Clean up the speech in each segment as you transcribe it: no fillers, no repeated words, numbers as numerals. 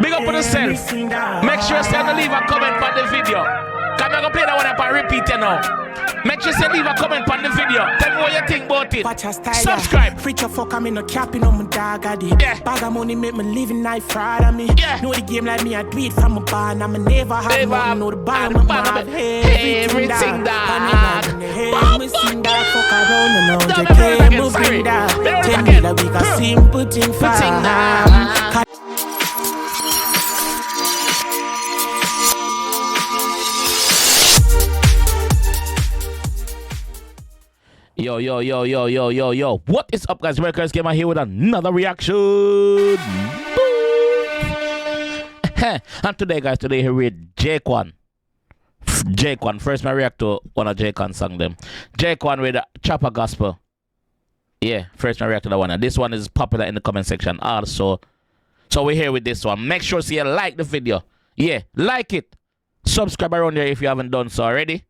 Big up on yourself. Make sure you leave a comment on the video. Come on, play that one up and repeat it now. Make sure you leave a comment on the video. Tell me what you think about it. Subscribe. Preacher fuck, I'm in a capping on my dog. Yeah. Bag of money make me living night fraud on me. Yeah. Know the game like me, I do it from a barn. I'ma never have nothing. Know the bag of my have everything dog. Me sing that fuck around and now. JK move bring that. Tell me that we got simple thing for him. Yo. What is up, guys? JAMAICA'S came out here with another reaction. And today, guys, here with Jquan. First, I react to one of Jquan song them. Jquan with Choppa Gospel. Yeah, first I react to that one. And this one is popular in the comment section also. So we're here with this one. Make sure you like the video. Yeah, like it. Subscribe around there if you haven't done so already.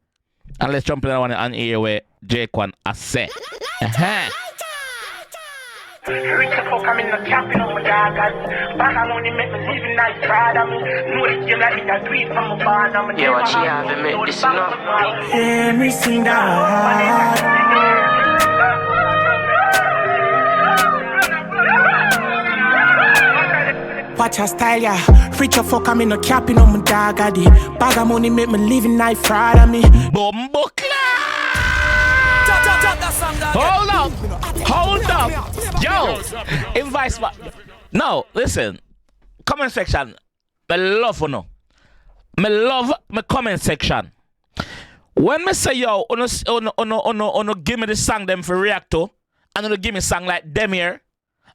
And let's jump in that one and hear where Jquan has said. Rich fuck, I'm in the camping on my dog. Back I only make me living nice proud of me. Know the game like me, I do it from a barn. Yeah, what she have to make this enough. Hear me sing that. Watch her style, yeah. Preacher fuck, I'm in a capping on my dog. Bag of money make me living night fraud of me. Bumbo Hold up. Yo, invite back. No, listen. Comment section. I love no. Me love my comment section. When me say yo, ono give me the song them for react to, and ono give me song like them here,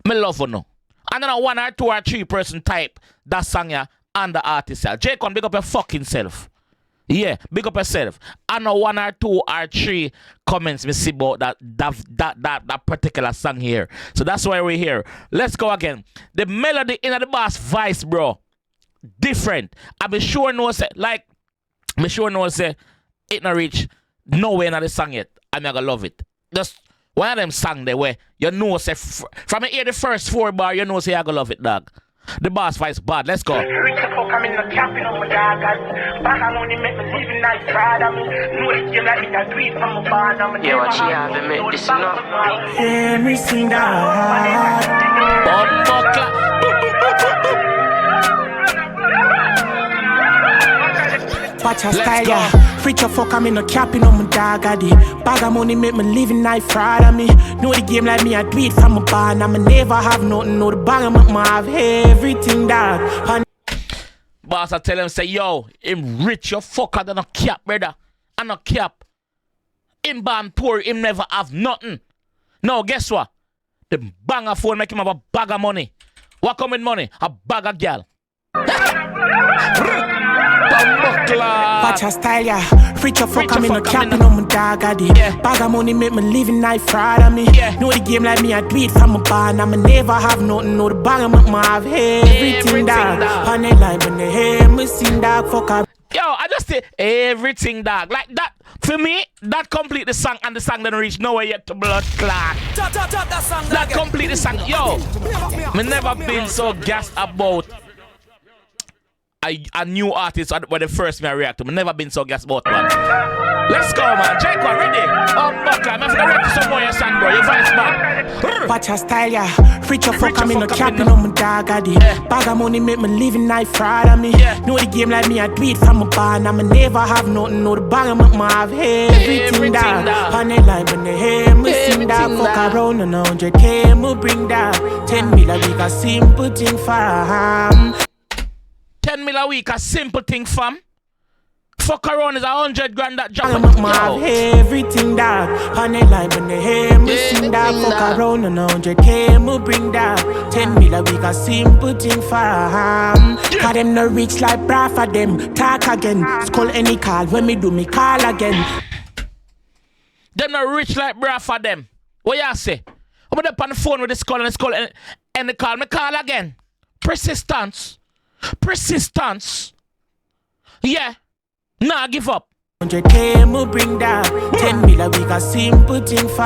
me love no. And then a 1 or 2 or 3 person type that song ya and the artist ya. Jquan, big up your fucking self. Yeah, big up yourself. And a 1 or 2 or 3 comments me see about that particular song here. So that's why we're here. Let's go again. The melody in the bass voice, bro, different. I be sure no say it not reach nowhere in the song yet. I'm gonna love it. Just one of them song there where you know say from hear the first 4 bar, you know say I gonna love it, dog. The boss fights bad. Let's go. Rich fuck, I'm in the camping on my dog. Back I only make me living nice proud of me. Know the game like me, I do it from a barn. Yeah, what she have to make this enough. Hear me sing that. Watch her style, yeah. Preacher fuck, I'm in a capping on my dog. Bag of money make me living night fraud of me. Know the game like me, I do it from a barn. I'ma never have nothing. Know the bag of my have everything, dog. Boss, I tell him, say, yo, him rich, your fucker, than a cap, brother. And a cap. Him born poor, him never have nothing. Now, guess what? The banger phone make him have a bag of money. What come with money? A bag of girl. Watch her style, yeah. Preacher fuck, I'm in a capping on my dog. Bag of money make me living night fraud of me. Know the game like me, I do it from a barn. I'ma never have nothing. Know the bag of my have everything, dog. On the line when they hear me sing, dog, fuck up. Yo, I just say everything, dog. Like that, for me, that complete the song, and the song didn't reach nowhere yet to blood clot. That complete the song. Yo, me never been so gassed about a new artist when the first me I react to. I've never been so gassed about one. Let's go, man. Jquan, ready? Buckler, I'm gonna react to some more your song, bro. Your voice back. Watch her style, yeah. Preacher fuck, I'm in a capping on my dog. Bag of money make me living night fraud of me. Know the game like me, I do it from a barn. I'ma never have nothing. Know the bag of my have everything, dog. On the line when they hear me sing, dog. Fuck around and 100K, me bring that. 10 million a week, a simple thing for 10 mil a week, a simple thing, fam. Fuck around is 100 grand that job. I'ma everything, dog. On the line when they hear me sing, dog. Fuck around and 100K, me bring that. 10 mil a week, a simple thing for Cause them no rich like bra for them. Talk again. Skull any call when me do me call again. Them no rich like bra for them. What y'all say? I'm up on the phone with the skull and they call me call again. Persistence. Yeah. Nah, give up. 100K, me bring that 10 mil a week, a simple thing for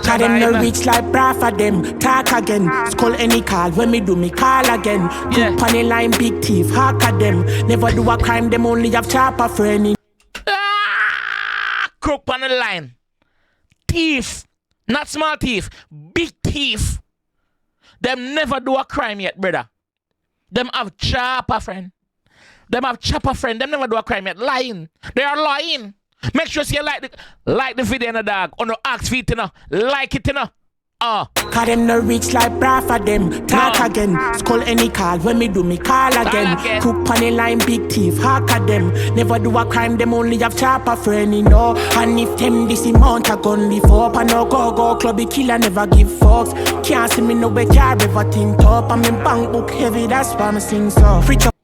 cause them no rich like bra for them. Talk again, skull any call. When me do me call again. Cook on the line, big thief, hack at them. Never do a crime, them only have Choppa for any. Crook on the line. Thief. Not small thief. Big thief. Them never do a crime yet, brother. Them have Choppa, friend. Them have Choppa, friend. Them never do a crime yet. Lying. They are lying. Make sure you like the video, no dog. On the axe feet, you know. Like it, you know. Cause them no rich like bra for them. Talk again, skull any call. When me do me call again. Cook on the line, big thief, hack at them. Never do a crime, them only have Choppa for any, no. And if them this amount a gun live up, and no go clubby killer never give fucks. Can't see me no way, car everything top. I'm in bank book heavy, that's why I sing so. Preach up.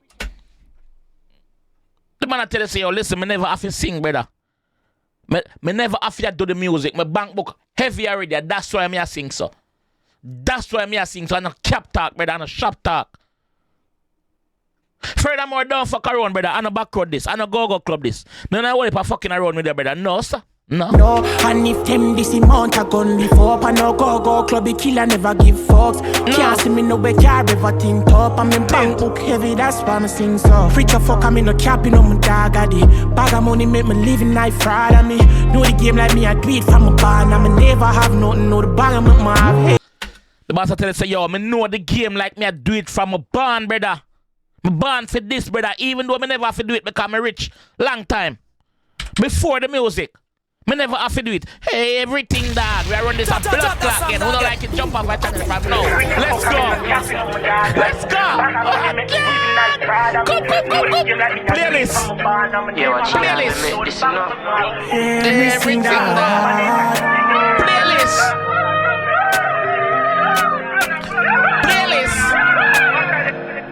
The man I tell you, say, yo, listen, me never have to sing, brother. Me never have to do the music. My bank book heavy already. That's why me a sing so. That's why me a sing so. I no cap talk, brother. I no shop talk. Furthermore, don't fuck around, brother. I no back road this. I no go club this. No, no, what if I fucking around with you, brother? No, sir. No. And if them this amount a gun live up, and no go clubby killer never give fucks. Can't see me no way, car everything top. I'm in bank book heavy, that's why I sing so. Preach a fuck, I'm in no capping on my dog addy. Bag of money make me living life fraud on me. Know the game like me, I do it from a barn. I'ma never have nothing, know the bag of my have. The boss I tell you, say, yo, me know the game like me, I do it from a barn, brother. Me born for this, brother. Even though me never have to do it because me rich long time. Before the music. Me never have to do it. Hey, everything, dog. We are running this a blood clock again. Who don't like it, jump off my channel from now. Let's go. Let's go. Come. Playlist. Playlist. Everything, dog. Playlist.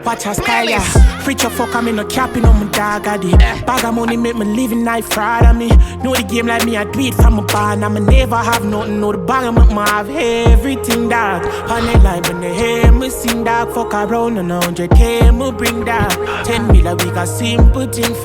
Watch a style, yeah. Preach a fuck, I'm in no capping on my dog addy. Bag of money make me living life fraud on me. Know the game like me, I do it from a barn. I'ma never have nothing, know the bag of my have everything, dog. On the line when they hear me sing, dog. Fuck around and 100K, me bring that 10 mil a week, a simple thing for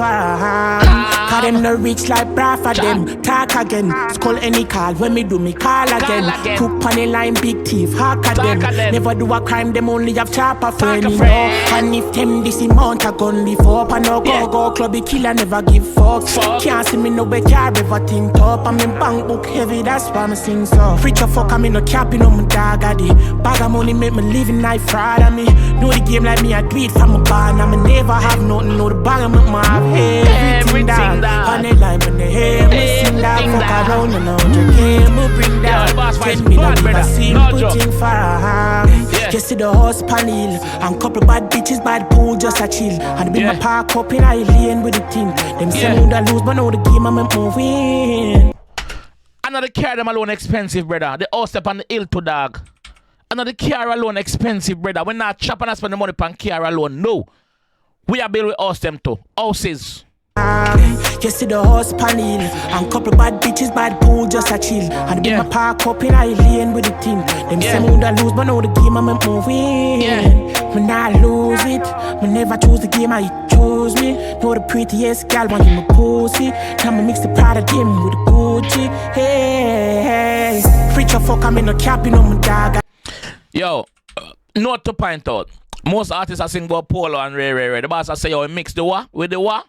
cause them no rich like bra for them. Talk again, skull any call. When me do me call again. Cook on the line, big thief, hack at them. Never do a crime, them only have Choppa for any, no. And if them this amount a gun live up, and no go clubby killer never give fucks. Can't see me no way, car everything top. I'm in bank book heavy, that's why I sing so. Preach a fuck, I'm in no capping on my dog addy. Bag of money make me living life fraud on me. Know the game like me, I do it from a barn. I'ma never have nothing, know the bag of my have everything, dog. On the line when they hear me sing, dog. Fuck around and 100K, me bring that 10 million, a simple thing for you see the horse panel and couple bad bitches, bad pool, just a chill. And be my park up in I lane with the team. Them say me would lose, but now the game I'm moving. Another car them alone expensive, brother. The house up on the hill to dog. Another car alone expensive, brother. We're not chopping and spend the money on car alone. No. We are building with house them too. Houses. You see the horse panel and couple bad bitches, bad pool, just a chill. And be my park up in I lane with the team. Them say me would lose, but now the game I'm moving. Me not lose it. Me never choose the game, I choose me. Know the prettiest gal want in my pussy. Now me mix the Prada game with the Gucci. Hey, preach a fuck, I'm in no capping on my dog. Yo, note to point out. Most artists are sing about polo and rare. The boss I say, yo, it mix the what with the what?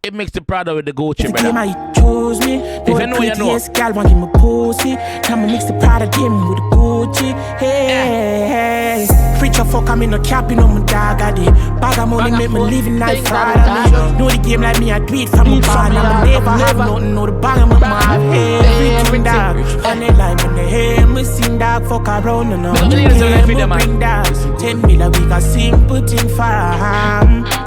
It makes the Prada with the Gucci, brother. I choose me. If you know, you know. Gal want in my pussy. Time I mix the Prada game with the Gucci. Hey, preach a fuck, I'm in no capping on my dog addy. Bag of money make me living life fraud on me. Know the game like me, I do it from a barn. I'ma never have nothing, know the bag of my have everything, dog. On the line when they hear me sing, dog. Fuck around and 100K, me bring that 10 mil a week, a simple thing for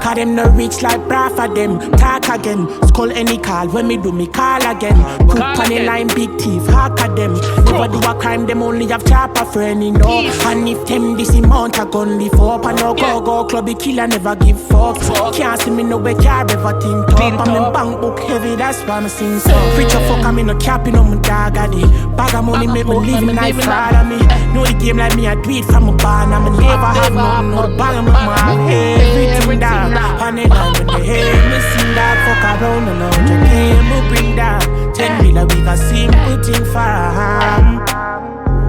cause them no rich like bra for them. Talk again, skull any call. When me do me call again. Cook on the line, big thief, hack at them. Never do a crime, them only have Choppa for any, no. And if them this amount a gun live up, and no go clubby killer never give fucks. Can't see me no way, car everything top. I'm in bank book heavy, that's why I sing so. Preach a fuck, I'm in no capping on my dog addy. Bag of money make me living life fraud on me. Know the game like me, I do it from a barn. I'ma never have nothing, know the bag of my have everything, dog. On the line when they hear me sing, dog. around and 100K, me bring that. 10 mil a week, a simple thing for him.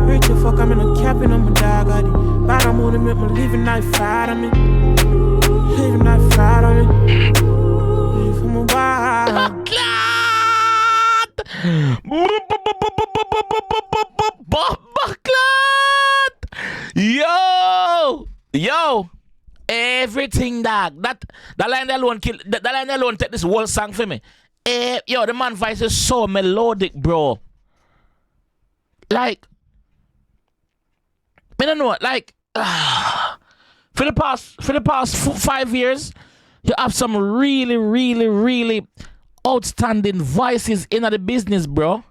Rich the fuck, I'm in a capping on my dog, I did. Bag of money make me living life fried on me. Living life fried on me. Live for my wild. Yo, everything dog. That line alone kill. That line alone take this whole song for me. Yo, the man voice is so melodic, bro. Like, I don't know. Like, for the past 5 years, you have some really outstanding voices in the business, bro.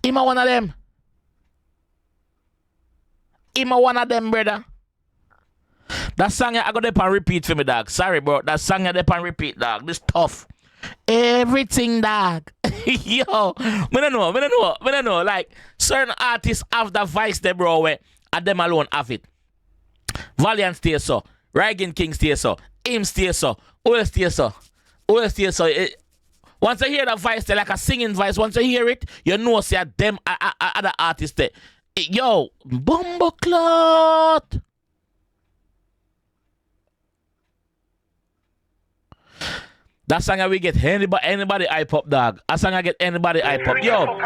Him a one of them. Him a one of them, brother. That song I got up and repeat for me, dog. Sorry, bro. That song I up and repeat, dog. This tough. Everything, dog. Yo, I don't know. Like, certain artists have that voice, there, bro, where and them alone have it. Valiant stay so. Reagan King stay so. Aim stay so. Oil stay so. Once I hear that voice, they're like a singing voice. Once I hear it, you know, say them other artists there. Yo, Bumbleclot. That song we get anybody hype up, dog. That song I get anybody hype up. Yo,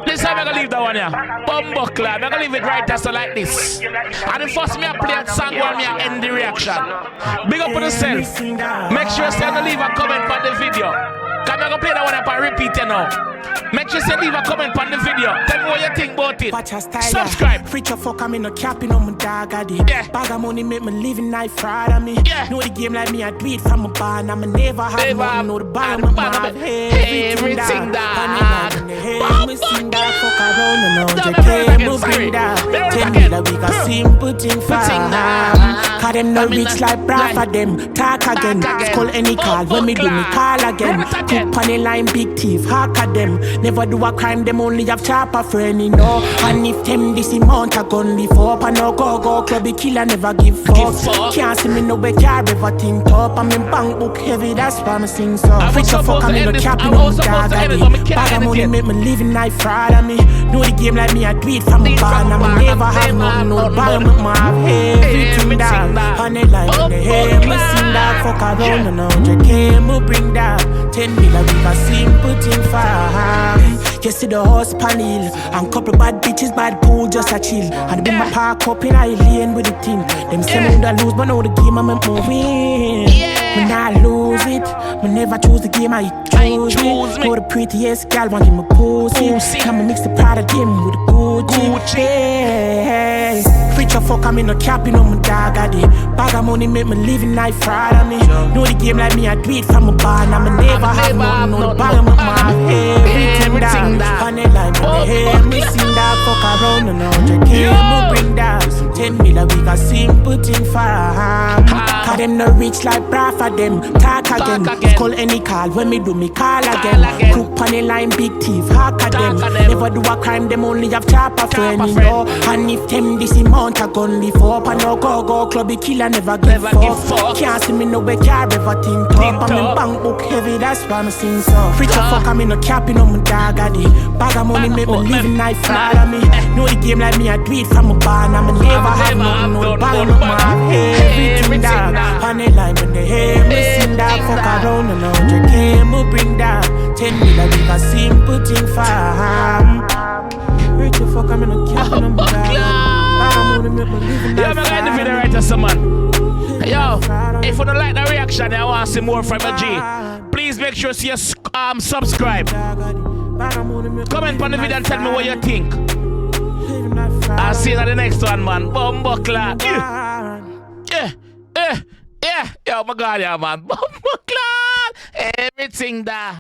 this time I'm gonna leave that one here. Bumbleclot. I'm gonna leave it right there so like this. And the first me I play that song while me I end the reaction. Big up on yourself. Make sure you leave a comment on the video. Come on, play that one up and repeat it now. Make sure you leave a comment on the video. Tell me what you think about it. Subscribe. Preacher fuck, I'm in a capping on my dog, I did. Yeah. Bag of money make me living life fraud on me. Yeah. Know the game like me, I do it from a barn. I'ma never have nothing. Know the bag of my have everything, dog. Me sing that fuck around and 100K, me bring that. 10 mil a week, a simple thing for him. Cause them no rich like bra for them. Talk again, call any call. When me do me call again. Cook on the line, big thief, hack at them. Never do a crime, them only have Choppa friend, you know. And if them this amount a gun live up, and no go clubby killer never give fuck. Can't see me no way car ever think up. I'm in bank book heavy, that's why me sing so. Preacher fuck, I'm in a capping on my dog, I did. Bag of money make me living life fraud on me. Know the game like me, I do it from a barn. I'ma never have nothing, no bag make me have everything, dog. On the line, on the head, me sing that fuck around and 100K, me bring that. 10 mil a week, a simple thing for him. You see the horse panel and couple bad bitches, bad pool, just a chill. And bring my park up in I lane with the team. Them say me woulda lose, but now the game I'm moving. Me not lose it. Me never choose the game, I choose it. Know the prettiest gal want give me pussy. Come and mix the product game with the Gucci. Preacher fuck, I'm in a capping on my dog, I did. Bag of money make me living life fraud on me. Know the game like me, I do it from a barn. I'ma never have nothing, know the bag of my mom. Everything, dog. On the line, on the head, me sing that fuck around and 100K, me bring that. 10 mil a week, a simple thing for him. Cause them no rich like bra for them. Talk again, call any call. When me do me call again. Cook on the line, big thief, hack at them. Never do a crime, them only have Choppa friend, you know. And if them this amount a gun live up, and no go clubby killer never give fuck. Can't see me no way car ever think up. I'm in bank book heavy, that's why me sing so. Preacher fuck, I'm in a capping on my dog, I did. Bag of money make me living life fraud on me. Know the game like me, I do it from a barn. I'ma never have nothing, no bag of my mom. Everything, dog. On the line when they hear me sing that fuck around and 100K, me bring that. 10 mil a week, a simple thing for him. Rich the fuck, I'm in a capping on my dog. Bag of money make me living life fraud on me. Yo, I'm gonna end the video right there, some man. Yo, if you don't like the reaction, I want to see more from a G. Please make sure you subscribe. Comment on the video and tell me what you think. I'll see you in the next one, man. Bumbleclot. Yeah. Yo, my God, yeah, man. Bumbleclot. Everything that.